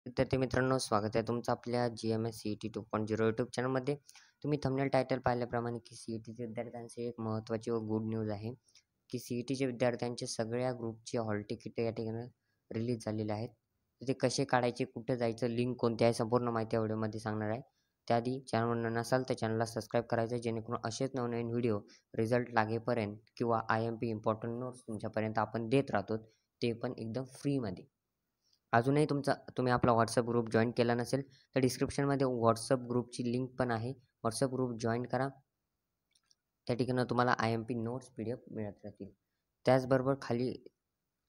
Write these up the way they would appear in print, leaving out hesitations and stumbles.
विद्यार्थी मित्रांनो, स्वागत आहे तुमचं आपल्या GMS CET 2.0 यूट्यूब चॅनलमध्ये. तुम्ही थंबनेल टायटल पाहिल्याप्रमाणे की CETच्या विद्यार्थ्यांची एक महत्त्वाची व गुड न्यूज आहे, की CETच्या विद्यार्थ्यांचे सगळ्या ग्रुपची हॉल तिकीट या ठिकाणी रिलीज झालेले आहेत. तर ते कसे काढायचे, कुठे जायचं, लिंक कोणती आहे, संपूर्ण माहिती या व्हिडिओमध्ये सांगणार आहे. त्याआधी चॅनलवर नसाल तर चॅनलला सबस्क्राईब करायचं आहे, जेणेकरून असेच नवनवीन व्हिडिओ रिझल्ट लागेपर्यंत किंवा IMP इम्पॉर्टंट नोट्स तुमच्यापर्यंत आपण देत राहतो, ते पण एकदम फ्रीमध्ये. अजूनही तुम्ही आपला WhatsApp ग्रुप जॉइन केला नसेल, तर डिस्क्रिप्शनमध्ये WhatsApp ग्रुपची लिंक पण आहे. WhatsApp ग्रुप जॉइन करा. त्या ठिकाणी तुम्हाला IMP नोट्स PDF मिळत राहतील. त्याचबरोबर खाली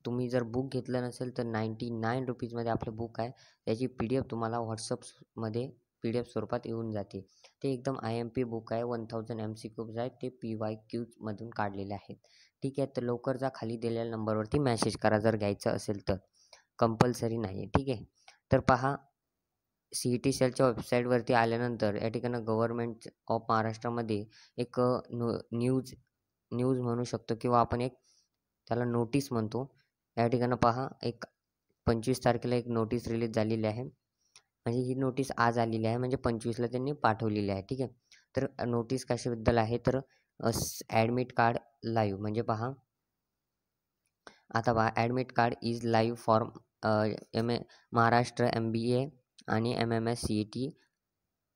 तुम्ही जर बुक घेतलं नसेल, तर ₹99 आपलं बुक आहे. त्याची PDF तुम्हाला WhatsAppमध्ये PDF स्वरूपात येऊन जाते. ते एकदम IMP बुक आहे. 1000 MCQs आहेत. ते PYQमधून काढलेले आहेत. ठीक आहे. तर लवकर जा, खाली दिलेल्या नंबरवरती मेसेज करा जर घ्यायचं असेल तर. कंपल्सरी नाही आहे. ठीक आहे. तर पहा, CET सेलच्या वेबसाईटवरती आल्यानंतर या ठिकाणी गव्हर्नमेंट ऑफ महाराष्ट्रामध्ये एक न्यूज न्यूज म्हणू शकतो किंवा आपण एक त्याला नोटीस म्हणतो. या ठिकाणी पहा, एक 25 तारखेला एक नोटीस रिलीज झालेली आहे. म्हणजे ही नोटीस आज आलेली आहे, म्हणजे 25ला त्यांनी पाठवलेली आहे. ठीक आहे. तर नोटीस कशाबद्दल आहे, तर ॲडमिट कार्ड लाईव्ह म्हणजे पहा, आता पहा, admit card is live for Maharashtra MBA आणि MMS CET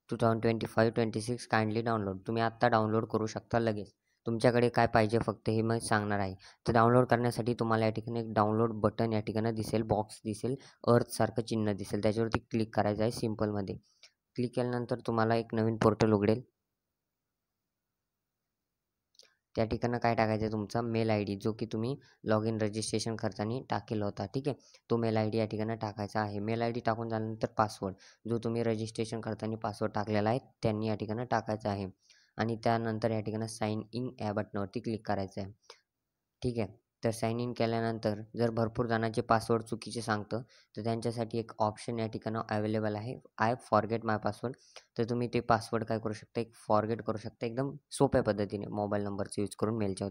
2025-26 काइंडली डाउनलोड. तुम्ही आत्ता डाउनलोड करू शकता लगेच. तुमच्याकडे काय पाहिजे फक्त हे मी सांगणार आहे. तर डाउनलोड करण्यासाठी तुम्हाला या ठिकाणी एक डाउनलोड बटन या ठिकाणी दिसेल, बॉक्स दिसेल, अर्थसारखं चिन्ह दिसेल. त्याच्यावरती क्लिक करायचं आहे सिंपलमध्ये. क्लिक केल्यानंतर तुम्हाला एक नवीन पोर्टल उघडेल. त्या ठिकाणी काय टाकायचं आहे, तुमचा मेल ID जो की तुम्ही लॉग इन रजिस्ट्रेशन करताना टाकेल होता. ठीक आहे. तो मेल ID या ठिकाणी टाकायचा आहे. मेल ID टाकून झाल्यानंतर पासवर्ड जो तुम्ही रजिस्ट्रेशन करताना पासवर्ड टाकलेला आहे त्यांनी या ठिकाणी टाकायचा आहे. आणि त्यानंतर या ठिकाणी साइन इन या बटनावरती क्लिक करायचं आहे. ठीक आहे. तर साइन इन केल्यानंतर जर भरपूर जणांचे पासवर्ड चुकीचे सांगतं, तर त्यांच्यासाठी एक ऑप्शन या ठिकाणी अवेलेबल आहे, आय फॉरगेट माय पासवर्ड. तर तुम्ही ते पासवर्ड काय करू शकता, एक फॉरगेट करू शकता एकदम सोप्या पद्धतीने मोबाईल नंबरचा यूज करून मेलच्या.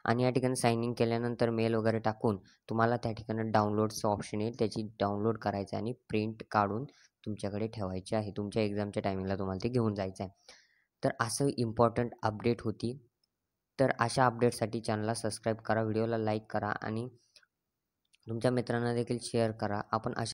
आणि या ठिकाणी साइन इन केल्यानंतर मेल वगैरे टाकून तुम्हाला त्या ठिकाणी डाउनलोडचं ऑप्शन येईल. त्याची डाउनलोड करायचं आणि प्रिंट काढून तुमच्याकडे ठेवायची आहे. तुमच्या एक्झामच्या टायमिंगला तुम्हाला ते घेऊन जायचं आहे. तर असं इम्पॉर्टंट अपडेट होती. तर अशा अपडेटसाठी चॅनलला सबस्क्राईब करा, व्हिडिओला लाईक करा आणि तुमच्या मित्रांना देखील शेअर करा. आपण अशा